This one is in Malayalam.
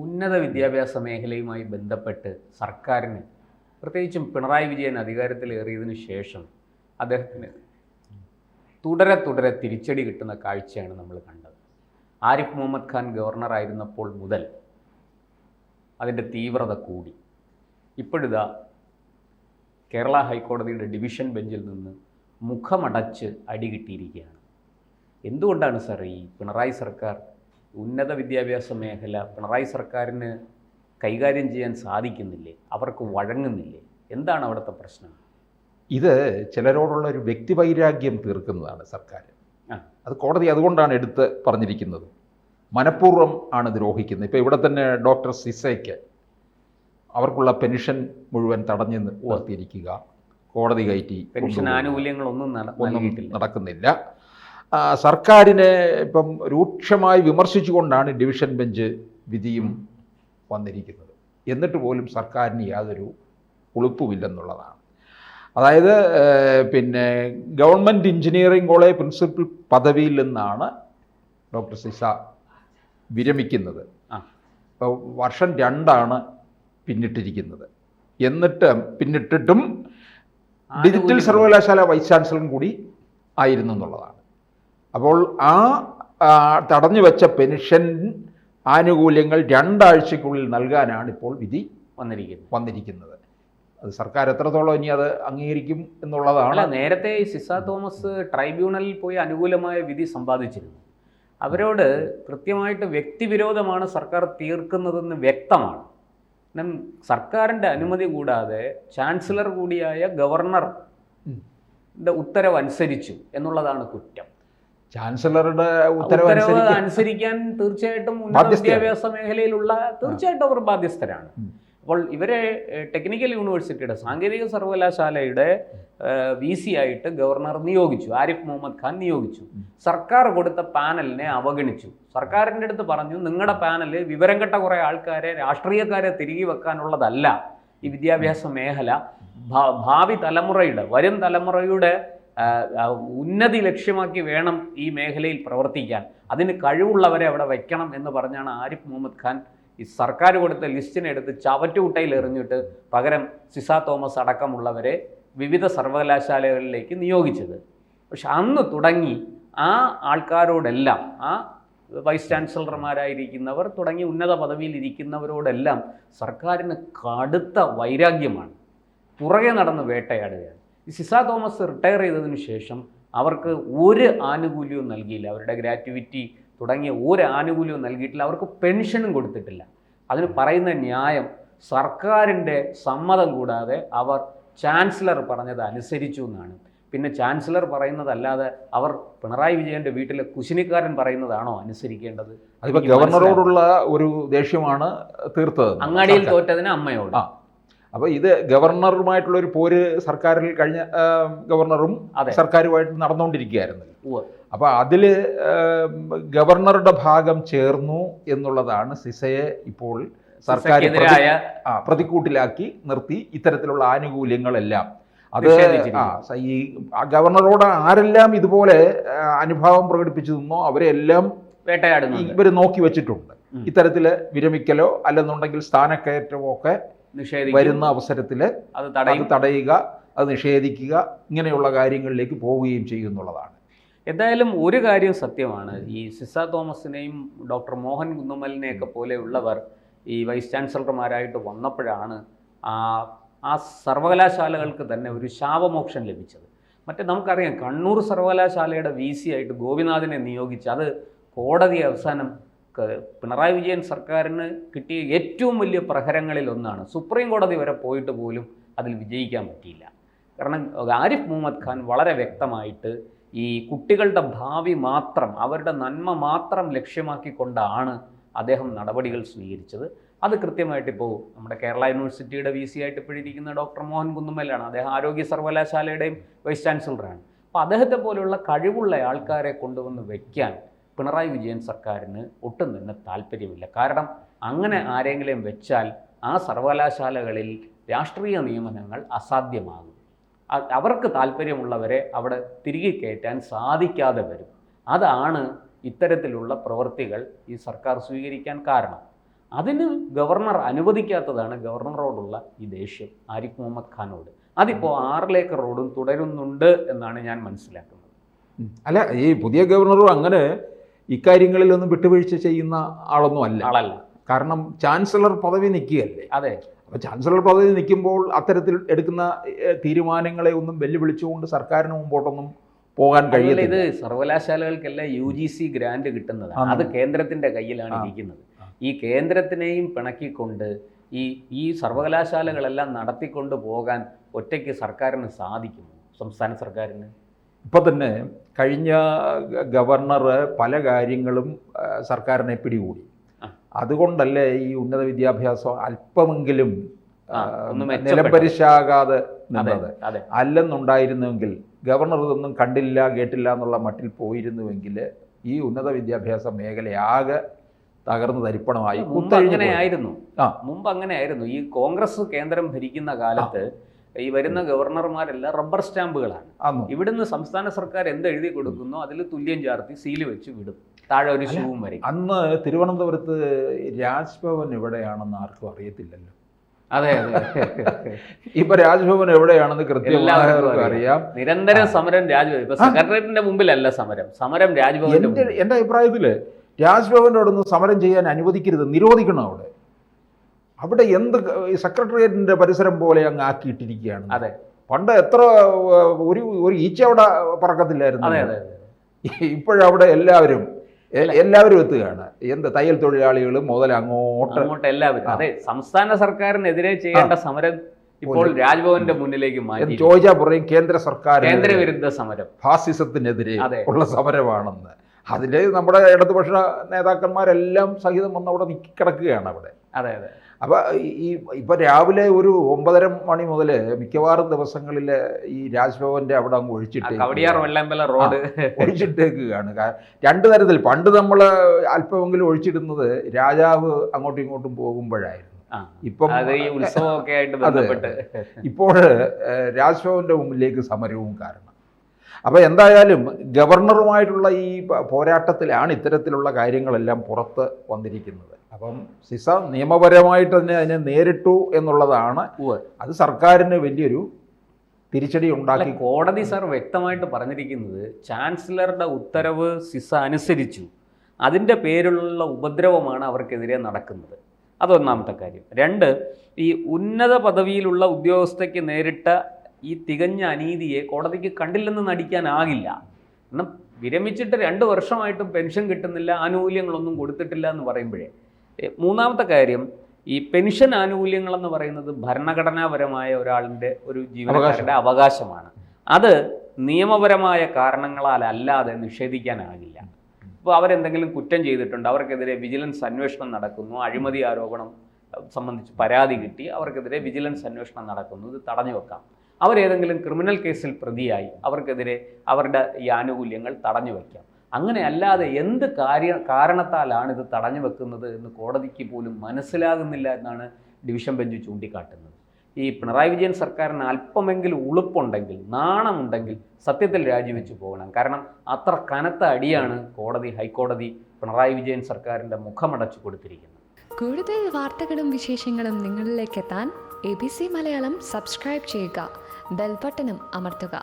ഉന്നത വിദ്യാഭ്യാസ മേഖലയുമായി ബന്ധപ്പെട്ട് സർക്കാരിന്, പ്രത്യേകിച്ചും പിണറായി വിജയൻ അധികാരത്തിലേറിയതിനു ശേഷം അദ്ദേഹത്തിന് തുടരെ തിരിച്ചടി കിട്ടുന്ന കാഴ്ചയാണ് നമ്മൾ കണ്ടത്. ആരിഫ് മുഹമ്മദ് ഖാൻ ഗവർണറായിരുന്നപ്പോൾ മുതൽ അതിൻ്റെ തീവ്രത കൂടി. ഇപ്പോഴിതാ കേരള ഹൈക്കോടതിയുടെ ഡിവിഷൻ ബെഞ്ചിൽ നിന്ന് മുഖമടച്ച് അടി കിട്ടിയിരിക്കുകയാണ്. എന്തുകൊണ്ടാണ് സാർ ഈ പിണറായി സർക്കാർ ഉന്നത വിദ്യാഭ്യാസ മേഖല പിണറായി സർക്കാരിന് കൈകാര്യം ചെയ്യാൻ സാധിക്കുന്നില്ലേ? അവർക്ക് വഴങ്ങുന്നില്ലേ? എന്താണ് അവിടുത്തെ പ്രശ്നം? ഇത് ചിലരോടുള്ള ഒരു വ്യക്തിവൈരാഗ്യം തീർക്കുന്നതാണ് സർക്കാർ. അത് കോടതി അതുകൊണ്ടാണ് എടുത്ത് പറഞ്ഞിരിക്കുന്നത്. മനഃപൂർവ്വം ആണ് ദ്രോഹിക്കുന്നത്. ഇപ്പോൾ ഇവിടെ തന്നെ ഡോക്ടർ സിസയ്ക്ക് അവർക്കുള്ള പെൻഷൻ മുഴുവൻ തടഞ്ഞു നിർത്തിയിരിക്കുക, കോടതി കയറ്റി പെൻഷൻ ആനുകൂല്യങ്ങളൊന്നും നടക്കുന്നില്ല. സർക്കാരിനെ ഇപ്പം രൂക്ഷമായി വിമർശിച്ചുകൊണ്ടാണ് ഡിവിഷൻ ബെഞ്ച് വിധിയും വന്നിരിക്കുന്നത്. എന്നിട്ട് പോലും സർക്കാരിന് യാതൊരു ഉളുപ്പുമില്ലെന്നുള്ളതാണ്. അതായത് ഗവൺമെൻറ് എഞ്ചിനീയറിംഗ് കോളേജ് പ്രിൻസിപ്പൽ പദവിയിൽ നിന്നാണ് ഡോക്ടർ സിസ വിരമിക്കുന്നത്. ഇപ്പോൾ വർഷം 2 പിന്നിട്ടിരിക്കുന്നത്. പിന്നിട്ടിട്ടും ഡിജിറ്റൽ സർവകലാശാല വൈസ് ചാൻസലറും കൂടി ആയിരുന്നു എന്നുള്ളതാണ്. അപ്പോൾ ആ തടഞ്ഞു വെച്ച പെൻഷൻ ആനുകൂല്യങ്ങൾ 2 ആഴ്ചയ്ക്കുള്ളിൽ നൽകാനാണ് ഇപ്പോൾ വിധി വന്നിരിക്കുന്നത്. അത് സർക്കാർ എത്രത്തോളം ഇനി അത് അംഗീകരിക്കും എന്നുള്ളതാണ്. നേരത്തെ സിസ തോമസ് ട്രൈബ്യൂണലിൽ പോയി അനുകൂലമായ വിധി സമ്പാദിച്ചിരുന്നു. അവരോട് കൃത്യമായിട്ട് വ്യക്തിവിരോധമാണ് സർക്കാർ തീർക്കുന്നതെന്ന് വ്യക്തമാണ്. സർക്കാരിൻ്റെ അനുമതി കൂടാതെ ചാൻസലർ കൂടിയായ ഗവർണറുടെ ഉത്തരവ് അനുസരിച്ചു എന്നുള്ളതാണ് കുറ്റം. ചാൻസലറുടെ ഉത്തരവ് അനുസരിക്കാൻ തീർച്ചയായിട്ടും ഉന്നത വിദ്യാഭ്യാസ മേഖലയിലുള്ള തീർച്ചയായിട്ടും അവർ ബാധ്യസ്ഥരാണ്. അപ്പോൾ ഇവരെ ടെക്നിക്കൽ യൂണിവേഴ്സിറ്റിയുടെ സാങ്കേതിക സർവകലാശാലയുടെ VC ആയിട്ട് ഗവർണർ നിയോഗിച്ചു, ആരിഫ് മുഹമ്മദ് ഖാൻ നിയോഗിച്ചു. സർക്കാർ കൊടുത്ത പാനലിനെ അവഗണിച്ചു. സർക്കാരിൻ്റെ അടുത്ത് പറഞ്ഞു, നിങ്ങളുടെ പാനല് വിവരം കെട്ട കുറേ ആൾക്കാരെ, രാഷ്ട്രീയക്കാരെ തിരികെ വെക്കാനുള്ളതല്ല ഈ വിദ്യാഭ്യാസ മേഖല. ഭാവി തലമുറയുടെ, വരും തലമുറയുടെ ഉന്നതി ലക്ഷ്യമാക്കി വേണം ഈ മേഖലയിൽ പ്രവർത്തിക്കാൻ. അതിന് കഴിവുള്ളവരെ അവിടെ വയ്ക്കണം എന്ന് പറഞ്ഞാണ് ആരിഫ് മുഹമ്മദ് ഖാൻ ഈ സർക്കാർ കൊടുത്ത ലിസ്റ്റിനെടുത്ത് ചവറ്റുകുട്ടയിൽ എറിഞ്ഞിട്ട് പകരം സിസ തോമസ് അടക്കമുള്ളവരെ വിവിധ സർവകലാശാലകളിലേക്ക് നിയോഗിച്ചത്. പക്ഷെ അന്ന് തുടങ്ങി ആ ആൾക്കാരോടെല്ലാം, ആ വൈസ് ചാൻസലർമാരായിരിക്കുന്നവർ തുടങ്ങി ഉന്നത പദവിയിൽ ഇരിക്കുന്നവരോടെല്ലാം സർക്കാരിന് കടുത്ത വൈരാഗ്യമാണ്. പുറകെ നടന്ന് വേട്ടയാടുകയാണ്. ഈ സിസ തോമസ് റിട്ടയർ ചെയ്തതിനു ശേഷം അവർക്ക് ഒരു ആനുകൂല്യവും നൽകിയില്ല. അവരുടെ ഗ്രാറ്റുവിറ്റി തുടങ്ങിയ ഒരു ആനുകൂല്യവും നൽകിയിട്ടില്ല. അവർക്ക് പെൻഷനും കൊടുത്തിട്ടില്ല. അതിന് പറയുന്ന ന്യായം സർക്കാരിൻ്റെ സമ്മതം കൂടാതെ അവർ ചാൻസലർ പറഞ്ഞത് അനുസരിച്ചു എന്നാണ്. പിന്നെ ചാൻസലർ പറയുന്നതല്ലാതെ അവർ പിണറായി വിജയൻ്റെ വീട്ടിലെ കുശിനിക്കാരൻ പറയുന്നതാണോ അനുസരിക്കേണ്ടത്? അതിപ്പോൾ ഗവർണറോടുള്ള ഒരു ദേഷ്യമാണ് തീർത്തത്, അങ്ങാടിയിൽ തോറ്റതിന് അമ്മയോട്. അപ്പോൾ ഇത് ഗവർണറുമായിട്ടുള്ളൊരു പോര് സർക്കാരിൽ കഴിഞ്ഞ ഗവർണറും സർക്കാരുമായിട്ട് നടന്നുകൊണ്ടിരിക്കുകയായിരുന്നു. അപ്പോൾ അതിൽ ഗവർണറുടെ ഭാഗം ചേർന്നു എന്നുള്ളതാണ് സിസയെ ഇപ്പോൾ സർക്കാർ പ്രതിക്കൂട്ടിലാക്കി നിർത്തി ഇത്തരത്തിലുള്ള ആനുകൂല്യങ്ങളെല്ലാം. അത് ഈ ഗവർണറോട് ആരെല്ലാം ഇതുപോലെ അനുഭാവം പ്രകടിപ്പിച്ചു നിന്നോ അവരെല്ലാം ഇവർ നോക്കി വെച്ചിട്ടുണ്ട്. ഇത്തരത്തിൽ വിരമിക്കലോ അല്ലെന്നുണ്ടെങ്കിൽ സ്ഥാനക്കയറ്റമോ ഒക്കെ വരുന്ന അവസരത്തിൽ അത് തടയുക, അത് നിഷേധിക്കുക, ഇങ്ങനെയുള്ള കാര്യങ്ങളിലേക്ക് പോവുകയും ചെയ്യുന്നുള്ളതാണ്. എന്തായാലും ഒരു കാര്യം സത്യമാണ്, ഈ സിസ തോമസിനെയും ഡോക്ടർ മോഹൻ കുന്നുമ്മലിനെയൊക്കെ പോലെയുള്ളവർ ഈ വൈസ് ചാൻസലർമാരായിട്ട് വന്നപ്പോഴാണ് ആ സർവകലാശാലകൾക്ക് തന്നെ ഒരു ശാപമോക്ഷം ലഭിച്ചത്. മറ്റേ നമുക്കറിയാം, കണ്ണൂർ സർവകലാശാലയുടെ VC ആയിട്ട് ഗോപിനാഥിനെ നിയോഗിച്ച് അത് കോടതി അവസാനം പിണറായി വിജയൻ സർക്കാരിന് കിട്ടിയ ഏറ്റവും വലിയ പ്രഹരങ്ങളിൽ ഒന്നാണ്. സുപ്രീം കോടതി വരെ പോയിട്ട് പോലും അതിൽ വിജയിക്കാൻ പറ്റിയില്ല. കാരണം ആരിഫ് മുഹമ്മദ് ഖാൻ വളരെ വ്യക്തമായിട്ട് ഈ കുട്ടികളുടെ ഭാവി മാത്രം, അവരുടെ നന്മ മാത്രം ലക്ഷ്യമാക്കിക്കൊണ്ടാണ് അദ്ദേഹം നടപടികൾ സ്വീകരിച്ചത്. അത് കൃത്യമായിട്ടിപ്പോൾ നമ്മുടെ കേരള യൂണിവേഴ്സിറ്റിയുടെ VC ആയിട്ട് ഇപ്പോഴിരിക്കുന്ന ഡോക്ടർ മോഹൻ കുന്നുമ്മലാണ്. അദ്ദേഹം ആരോഗ്യ സർവകലാശാലയുടെയും വൈസ് ചാൻസലറാണ്. അപ്പോൾ അദ്ദേഹത്തെ പോലെയുള്ള കഴിവുള്ള ആൾക്കാരെ കൊണ്ടുവന്ന് വയ്ക്കാൻ പിണറായി വിജയൻ സർക്കാരിന് ഒട്ടും തന്നെ താല്പര്യമില്ല. കാരണം അങ്ങനെ ആരെങ്കിലും വെച്ചാൽ ആ സർവകലാശാലകളിൽ രാഷ്ട്രീയ നിയമനങ്ങൾ അസാധ്യമാകും. അവർക്ക് താല്പര്യമുള്ളവരെ അവിടെ തിരികെ കയറ്റാൻ സാധിക്കാതെ വരും. അതാണ് ഇത്തരത്തിലുള്ള പ്രവൃത്തികൾ ഈ സർക്കാർ സ്വീകരിക്കാൻ കാരണം. അതിന് ഗവർണർ അനുവദിക്കാത്തതാണ് ഗവർണറോടുള്ള ഈ ദേഷ്യം ആരിഫ് മുഹമ്മദ് ഖാനോട്. അതിപ്പോൾ 6 ഏക്കർ റോഡും തുടരുന്നുണ്ട് എന്നാണ് ഞാൻ മനസ്സിലാക്കുന്നത്. അല്ല, ഈ പുതിയ ഗവർണറും അങ്ങനെ ഇക്കാര്യങ്ങളിലൊന്നും വിട്ടുവീഴ്ച ചെയ്യുന്ന ആളല്ല. കാരണം ചാൻസലർ പദവി നിൽക്കുകയല്ലേ. അതെ. അപ്പോൾ ചാൻസലർ പദവി നിൽക്കുമ്പോൾ അത്തരത്തിൽ എടുക്കുന്ന തീരുമാനങ്ങളെ ഒന്നും വെല്ലുവിളിച്ചുകൊണ്ട് സർക്കാരിന് മുമ്പോട്ടൊന്നും പോകാൻ കഴിയില്ല. ഇത് സർവകലാശാലകൾക്കെല്ലാം UGC ഗ്രാന്റ് കിട്ടുന്നതാണ്. അത് കേന്ദ്രത്തിന്റെ കയ്യിലാണ് ഇരിക്കുന്നത്. ഈ കേന്ദ്രത്തിനെയും പിണക്കിക്കൊണ്ട് ഈ സർവകലാശാലകളെല്ലാം നടത്തിക്കൊണ്ട് പോകാൻ ഒറ്റയ്ക്ക് സർക്കാരിന് സാധിക്കുമോ? സംസ്ഥാന സർക്കാരിന് ഇപ്പം തന്നെ കഴിഞ്ഞ ഗവർണർ പല കാര്യങ്ങളും സർക്കാരിനെ പിടികൂടി. അതുകൊണ്ടല്ലേ ഈ ഉന്നത വിദ്യാഭ്യാസം അല്പമെങ്കിലും നിലംപരിശാകാതെ നിന്നത്. അല്ലെന്നുണ്ടായിരുന്നുവെങ്കിൽ ഗവർണർ ഇതൊന്നും കണ്ടില്ല കേട്ടില്ല എന്നുള്ള മട്ടിൽ പോയിരുന്നുവെങ്കിൽ ഈ ഉന്നത വിദ്യാഭ്യാസ മേഖലയാകെ തകർന്ന് തരിപ്പണമായി. മുമ്പ് അങ്ങനെയായിരുന്നു. ഈ കോൺഗ്രസ് കേന്ദ്രം ഭരിക്കുന്ന കാലത്ത് ഈ വരുന്ന ഗവർണർമാരെല്ലാം റബ്ബർ സ്റ്റാമ്പുകളാണ്. ഇവിടുന്ന് സംസ്ഥാന സർക്കാർ എന്ത് എഴുതി കൊടുക്കുന്നോ അതിൽ തുല്യം ചാർത്തി സീല് വെച്ച് വിടും, താഴെ ഒരു ഷൂവും വരെ. അന്ന് തിരുവനന്തപുരത്ത് രാജ്ഭവൻ എവിടെയാണെന്ന് ആർക്കും അറിയത്തില്ലല്ലോ. അതെ. ഇപ്പൊ രാജ്ഭവൻ എവിടെയാണെന്ന് കൃത്യമായി അറിയാം. നിരന്തരം സമരം രാജ്ഭവൻ. ഇപ്പൊ സെക്രട്ടേറിയറ്റിന്റെ മുമ്പിലല്ല സമരം രാജ്ഭവൻ. എന്റെ അഭിപ്രായത്തില് രാജ്ഭവനോടൊന്ന് സമരം ചെയ്യാൻ അനുവദിക്കരുത്, നിരോധിക്കണം. അവിടെ എന്ത് സെക്രട്ടേറിയറ്റിന്റെ പരിസരം പോലെ അങ്ങ് ആക്കിയിട്ടിരിക്കുകയാണ്. അതെ. പണ്ട് എത്ര ഒരു ഈച്ച അവിടെ പറക്കത്തില്ലായിരുന്നു. ഇപ്പോഴവിടെ എല്ലാവരും എത്തുകയാണ്. എന്ത് തയ്യൽ തൊഴിലാളികളും മുതൽ അങ്ങോട്ട് എല്ലാവരും. അതെ, സംസ്ഥാന സർക്കാരിനെതിരെ ചെയ്യേണ്ട സമരം ഇപ്പോൾ രാജ്ഭവന്റെ മുന്നിലേക്ക് മാറ്റി. ചോദിച്ചാൽ പറയും കേന്ദ്ര സർക്കാർ കേന്ദ്രവിരുദ്ധ സമരം, ഫാസിസത്തിനെതിരെ ഉള്ള സമരമാണെന്ന്. അതില് നമ്മുടെ ഇടതുപക്ഷ നേതാക്കന്മാരെല്ലാം സഹിതം വന്ന് അവിടെ കിടക്കുകയാണ് അവിടെ. അതെ. അപ്പോൾ ഇപ്പൊ രാവിലെ ഒരു 9:30 മണി മുതൽ മിക്കവാറും ദിവസങ്ങളിൽ ഈ രാജ്ഭവന്റെ അവിടെ അങ്ങ് ഒഴിച്ചിട്ടേക്കുകയാണ്. 2 തരത്തിൽ. പണ്ട് നമ്മൾ അല്പമെങ്കിലും ഒഴിച്ചിടുന്നത് രാജാവ് അങ്ങോട്ടും ഇങ്ങോട്ടും പോകുമ്പോഴായിരുന്നു. ഇപ്പം ഇപ്പോൾ രാജ്ഭവന്റെ മുമ്പിലേക്ക് സമരവും കാരണം. അപ്പോൾ എന്തായാലും ഗവർണറുമായിട്ടുള്ള ഈ പോരാട്ടത്തിലാണ് ഇത്തരത്തിലുള്ള കാര്യങ്ങളെല്ലാം പുറത്ത് വന്നിരിക്കുന്നത്. അപ്പം സിസ നിയമപരമായിട്ട് തന്നെ അതിനെ നേരിട്ടു എന്നുള്ളതാണ്. അത് സർക്കാരിന് വലിയൊരു തിരിച്ചടി ഉണ്ടാക്കി. കോടതി സാർ വ്യക്തമായിട്ട് പറഞ്ഞിരിക്കുന്നത് ചാൻസലറുടെ ഉത്തരവ് സിസ അനുസരിച്ചു, അതിൻ്റെ പേരിലുള്ള ഉപദ്രവമാണ് അവർക്കെതിരെ നടക്കുന്നത്. അതൊന്നാമത്തെ കാര്യം. 2, ഈ ഉന്നത പദവിയിലുള്ള ഉദ്യോഗസ്ഥയ്ക്ക് നേരിട്ട ഈ തികഞ്ഞ അനീതിയെ കോടതിക്ക് കണ്ടില്ലെന്ന് നടിക്കാനാകില്ല. എന്നാൽ വിരമിച്ചിട്ട് 2 വർഷമായിട്ടും പെൻഷൻ കിട്ടുന്നില്ല, ആനുകൂല്യങ്ങളൊന്നും കൊടുത്തിട്ടില്ല എന്ന് പറയുമ്പോഴേ. മൂന്നാമത്തെ കാര്യം, ഈ പെൻഷൻ ആനുകൂല്യങ്ങളെന്ന് പറയുന്നത് ഭരണഘടനാപരമായ ഒരാളിൻ്റെ ഒരു ജീവനക്കാരുടെ അവകാശമാണ്. അത് നിയമപരമായ കാരണങ്ങളാൽ അല്ലാതെ നിഷേധിക്കാനാകില്ല. ഇപ്പോൾ അവരെന്തെങ്കിലും കുറ്റം ചെയ്തിട്ടുണ്ട്, അവർക്കെതിരെ വിജിലൻസ് അന്വേഷണം നടക്കുന്നു, അഴിമതി ആരോപണം സംബന്ധിച്ച് പരാതി കിട്ടി, അവർക്കെതിരെ വിജിലൻസ് അന്വേഷണം നടക്കുന്നു, ഇത് തടഞ്ഞു വെക്കാം. അവരേതെങ്കിലും ക്രിമിനൽ കേസിൽ പ്രതിയായി, അവർക്കെതിരെ അവരുടെ ഈ ആനുകൂല്യങ്ങൾ തടഞ്ഞു വയ്ക്കാം. അങ്ങനെ അല്ലാതെ എന്ത് കാരണത്താലാണ് ഇത് തടഞ്ഞു വെക്കുന്നത് എന്ന് കോടതിക്ക് പോലും മനസ്സിലാകുന്നില്ല എന്നാണ് ഡിവിഷൻ ബെഞ്ച് ചൂണ്ടിക്കാട്ടുന്നത്. ഈ പിണറായി വിജയൻ സർക്കാരിന് അല്പമെങ്കിലും ഉളുപ്പുണ്ടെങ്കിൽ, നാണമുണ്ടെങ്കിൽ സത്യത്തിൽ രാജിവെച്ച് പോകണം. കാരണം അത്ര കനത്ത അടിയാണ് ഹൈക്കോടതി പിണറായി വിജയൻ സർക്കാരിൻ്റെ മുഖമടച്ചു കൊടുത്തിരിക്കുന്നത്. കൂടുതൽ വാർത്തകളും വിശേഷങ്ങളും നിങ്ങളിലേക്ക് എത്താൻ ABC മലയാളം സബ്സ്ക്രൈബ് ചെയ്യുക, ബെൽ ബട്ടണും അമർത്തുക.